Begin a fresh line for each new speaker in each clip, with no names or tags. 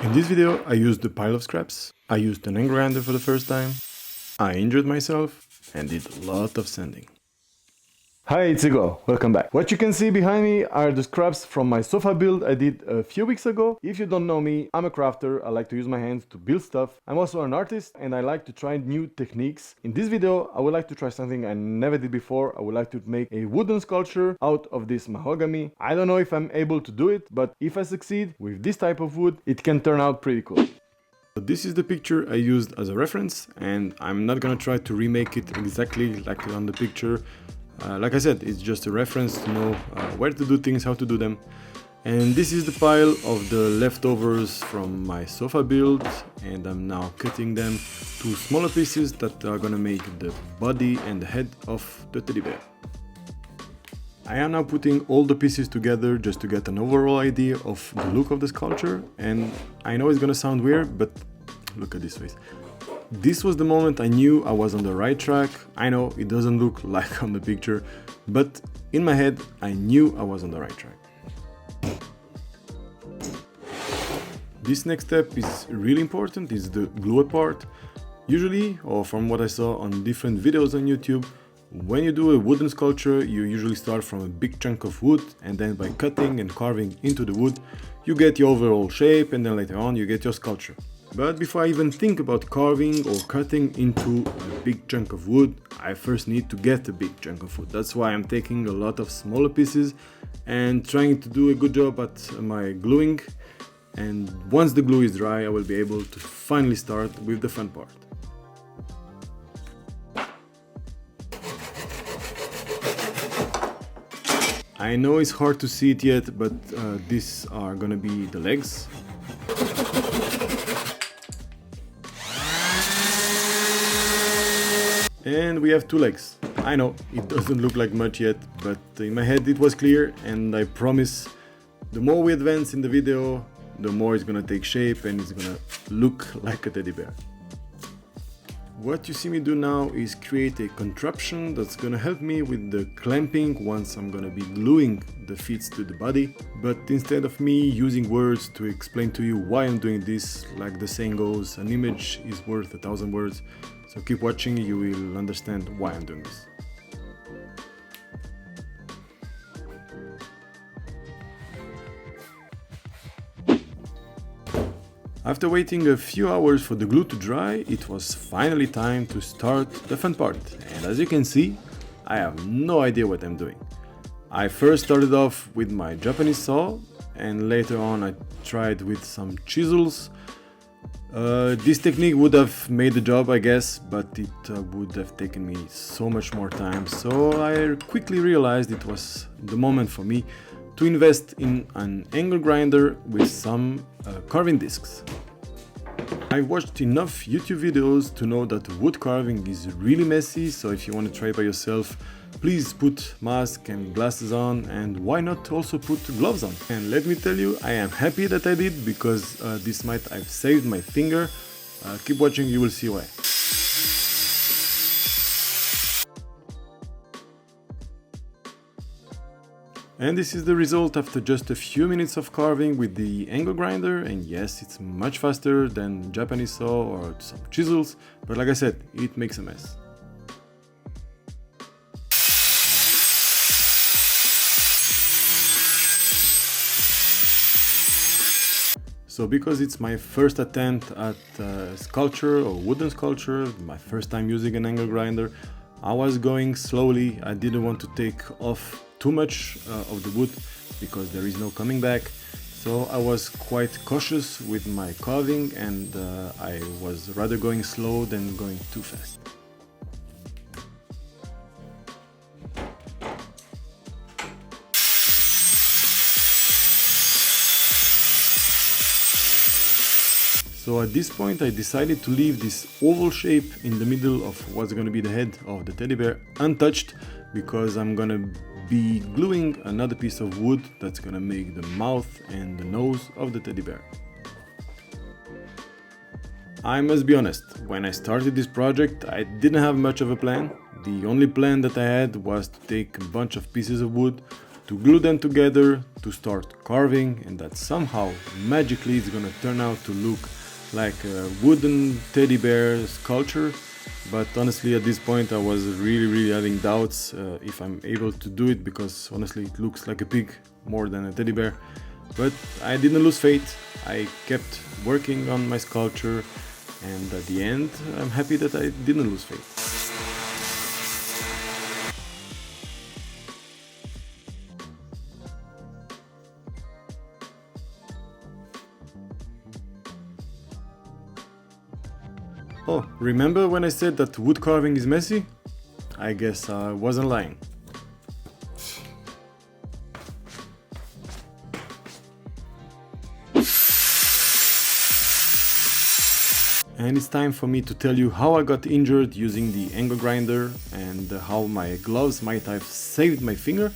In this video I used a pile of scraps, I used an angle grinder for the first time, I injured myself and did a lot of sanding. Hi, it's Igor. Welcome back. What you can see behind me are the scraps from my sofa build I did a few weeks ago. If you don't know me, I'm a crafter. I like to use my hands to build stuff. I'm also an artist and I like to try new techniques. In this video, I would like to try something I never did before. I would like to make a wooden sculpture out of this mahogany. I don't know if I'm able to do it, but if I succeed with this type of wood, it can turn out pretty cool. This is the picture I used as a reference, and I'm not gonna try to remake it exactly like on the picture. Like I said, it's just a reference to know where to do things, how to do them. And this is the pile of the leftovers from my sofa build, and I'm now cutting them to smaller pieces that are gonna make the body and the head of the teddy bear. I am now putting all the pieces together just to get an overall idea of the look of the sculpture, and I know it's gonna sound weird, but look at this face. This was the moment I knew I was on the right track. I know it doesn't look like on the picture, but in my head I knew I was on the right track. This next step is really important, it's the glue part. Usually, or from what I saw on different videos on YouTube, when you do a wooden sculpture, you usually start from a big chunk of wood, and then by cutting and carving into the wood, you get your overall shape, and then later on you get your sculpture. But before I even think about carving or cutting into a big chunk of wood, I first need to get a big chunk of wood. That's why I'm taking a lot of smaller pieces and trying to do a good job at my gluing. And once the glue is dry, I will be able to finally start with the fun part. I know it's hard to see it yet, but these are gonna be the legs. And we have two legs. I know, it doesn't look like much yet, but in my head it was clear, and I promise the more we advance in the video, the more it's gonna take shape and it's gonna look like a teddy bear. What you see me do now is create a contraption that's gonna help me with the clamping once I'm gonna be gluing the feet to the body. But instead of me using words to explain to you why I'm doing this, like the saying goes, an image is worth 1,000 words. So keep watching, you will understand why I'm doing this. After waiting a few hours for the glue to dry, it was finally time to start the fun part. And as you can see, I have no idea what I'm doing. I first started off with my Japanese saw, and later on I tried with some chisels. This technique would have made the job, I guess, but it would have taken me so much more time. So I quickly realized it was the moment for me to invest in an angle grinder with some carving discs. I watched enough YouTube videos to know that wood carving is really messy, so if you want to try by yourself, please put mask and glasses on, and why not also put gloves on. And let me tell you, I am happy that I did, because this might have saved my finger. Keep watching, you will see why. And this is the result after just a few minutes of carving with the angle grinder, and yes, it's much faster than Japanese saw or some chisels, but like I said, it makes a mess. So because it's my first attempt at sculpture or wooden sculpture, my first time using an angle grinder, I was going slowly. I didn't want to take off too much of the wood because there is no coming back. So I was quite cautious with my carving, and I was rather going slow than going too fast. So at this point I decided to leave this oval shape in the middle of what's going to be the head of the teddy bear untouched, because I'm going to be gluing another piece of wood that's going to make the mouth and the nose of the teddy bear. I must be honest, when I started this project I didn't have much of a plan. The only plan that I had was to take a bunch of pieces of wood, to glue them together to start carving, and that somehow magically it's gonna turn out to look like a wooden teddy bear sculpture. But honestly, at this point I was really having doubts if I'm able to do it, because honestly it looks like a pig more than a teddy bear. But I didn't lose faith. I kept working on my sculpture, and at the end I'm happy that I didn't lose faith. Oh, remember when I said that wood carving is messy? I guess I wasn't lying. And it's time for me to tell you how I got injured using the angle grinder, and how my gloves might have saved my finger.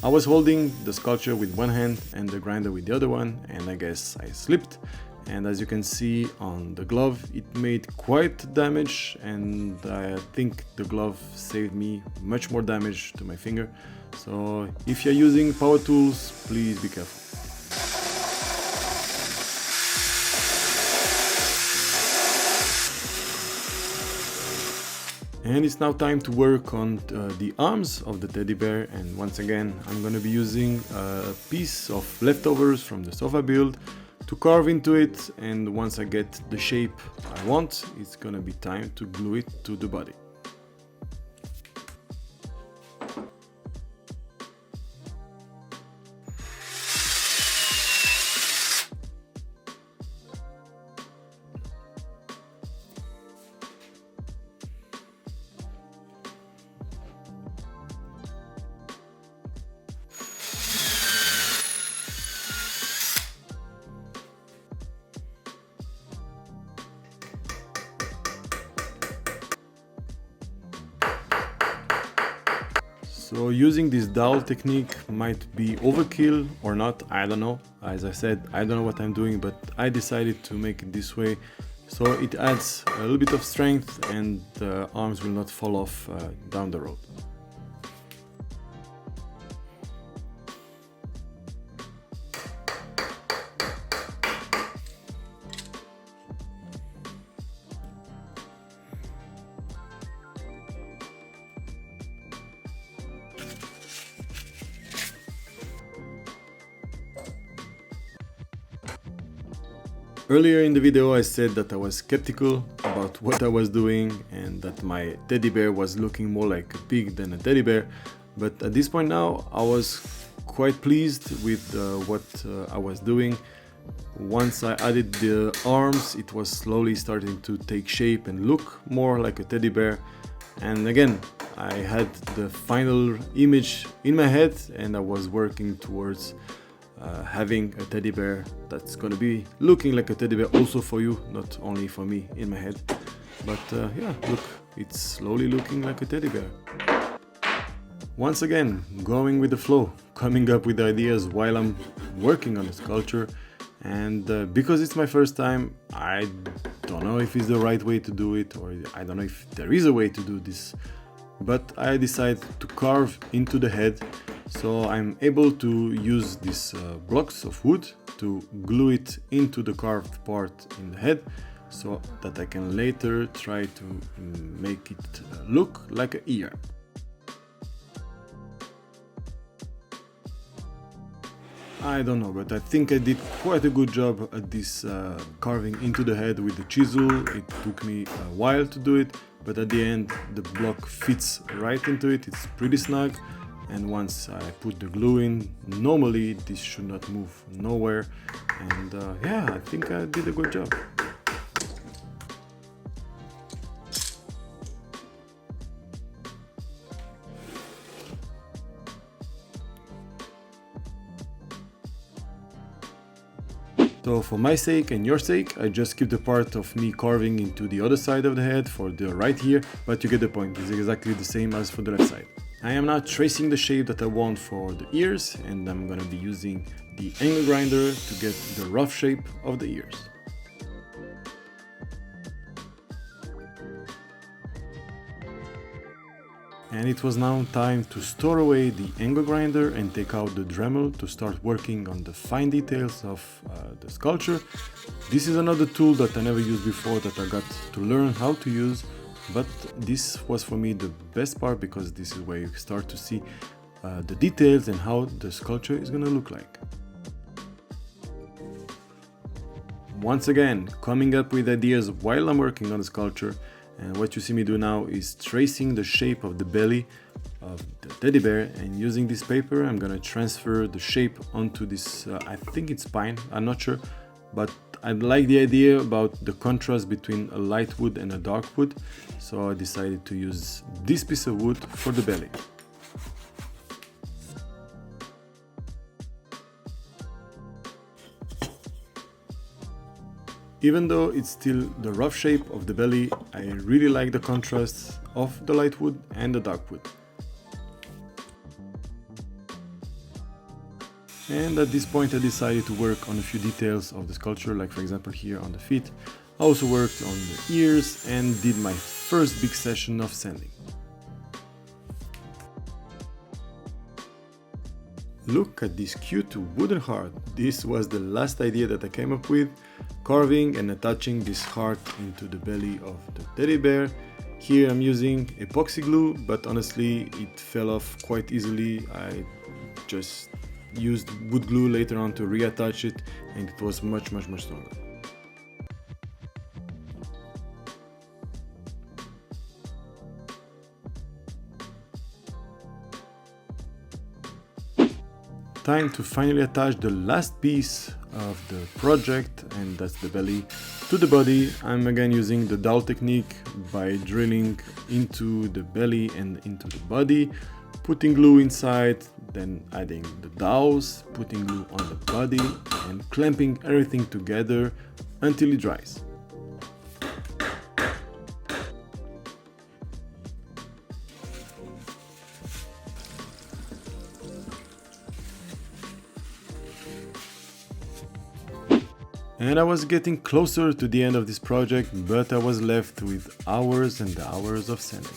I was holding the sculpture with one hand and the grinder with the other one, and I guess I slipped. And as you can see on the glove, it made quite damage, and I think the glove saved me much more damage to my finger. So if you're using power tools, please be careful. And it's now time to work on the arms of the teddy bear, and once again I'm gonna be using a piece of leftovers from the sofa build to carve into it, and once I get the shape I want, it's gonna be time to glue it to the body. So using this dowel technique might be overkill or not, I don't know. As I said, I don't know what I'm doing, but I decided to make it this way, so it adds a little bit of strength and the arms will not fall off down the road. Earlier in the video I said that I was skeptical about what I was doing and that my teddy bear was looking more like a pig than a teddy bear, but at this point now I was quite pleased with what I was doing. Once I added the arms, it was slowly starting to take shape and look more like a teddy bear, and again I had the final image in my head and I was working towards having a teddy bear that's gonna be looking like a teddy bear also for you, not only for me in my head. But yeah, look, it's slowly looking like a teddy bear. Once again, going with the flow, coming up with ideas while I'm working on the sculpture, and because it's my first time, I don't know if it's the right way to do it, or I don't know if there is a way to do this, but I decided to carve into the head. So I'm able to use these blocks of wood to glue it into the carved part in the head, so that I can later try to make it look like an ear. I don't know, but I think I did quite a good job at this carving into the head with the chisel. It took me a while to do it, but at the end the block fits right into it, it's pretty snug. And once I put the glue in, normally this should not move nowhere, and yeah, I think I did a good job. So for my sake and your sake, I just skipped the part of me carving into the other side of the head for the right ear, but you get the point, it's exactly the same as for the left side. I am now tracing the shape that I want for the ears, and I'm gonna be using the angle grinder to get the rough shape of the ears. And it was now time to store away the angle grinder and take out the Dremel to start working on the fine details of the sculpture. This is another tool that I never used before that I got to learn how to use, but this was for me the best part because this is where you start to see the details and how the sculpture is gonna look like. Once again, coming up with ideas while I'm working on the sculpture, and what you see me do now is tracing the shape of the belly of the teddy bear, and using this paper I'm gonna transfer the shape onto this, I think it's pine, I'm not sure, but I like the idea about the contrast between a light wood and a dark wood, so I decided to use this piece of wood for the belly. Even though it's still the rough shape of the belly, I really like the contrast of the light wood and the dark wood. And at this point I decided to work on a few details of the sculpture, like for example here on the feet. I also worked on the ears and did my first big session of sanding. Look at this cute wooden heart. This was the last idea that I came up with, carving and attaching this heart into the belly of the teddy bear. Here I'm using epoxy glue, but honestly it fell off quite easily. I just used wood glue later on to reattach it, and it was much stronger. Time to finally attach the last piece of the project, and that's the belly, to the body. I'm again using the dowel technique by drilling into the belly and into the body, putting glue inside, then adding the dowels, putting glue on the body and clamping everything together until it dries. And I was getting closer to the end of this project, but I was left with hours and hours of sanding.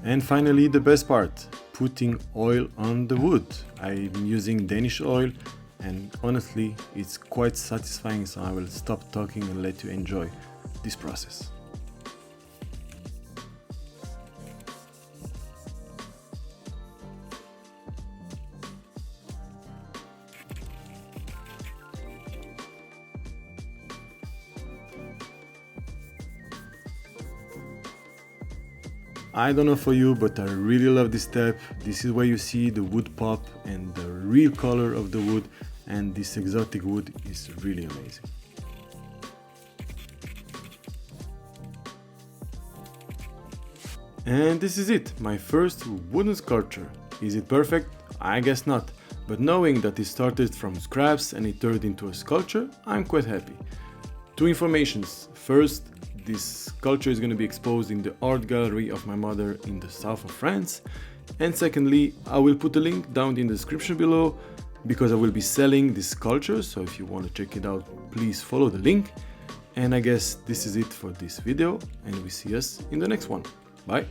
And finally the best part, putting oil on the wood. I'm using Danish oil and honestly it's quite satisfying, so I will stop talking and let you enjoy this process. I don't know for you, but I really love this step. This is where you see the wood pop and the real color of the wood, and this exotic wood is really amazing. And this is it, my first wooden sculpture. Is it perfect? I guess not, but knowing that it started from scraps and it turned into a sculpture, I'm quite happy. Two informations. First, this sculpture is going to be exposed in the art gallery of my mother in the south of France. And secondly, I will put a link down in the description below because I will be selling this sculpture, so if you want to check it out, please follow the link. And I guess this is it for this video, and we see us in the next one. Bye!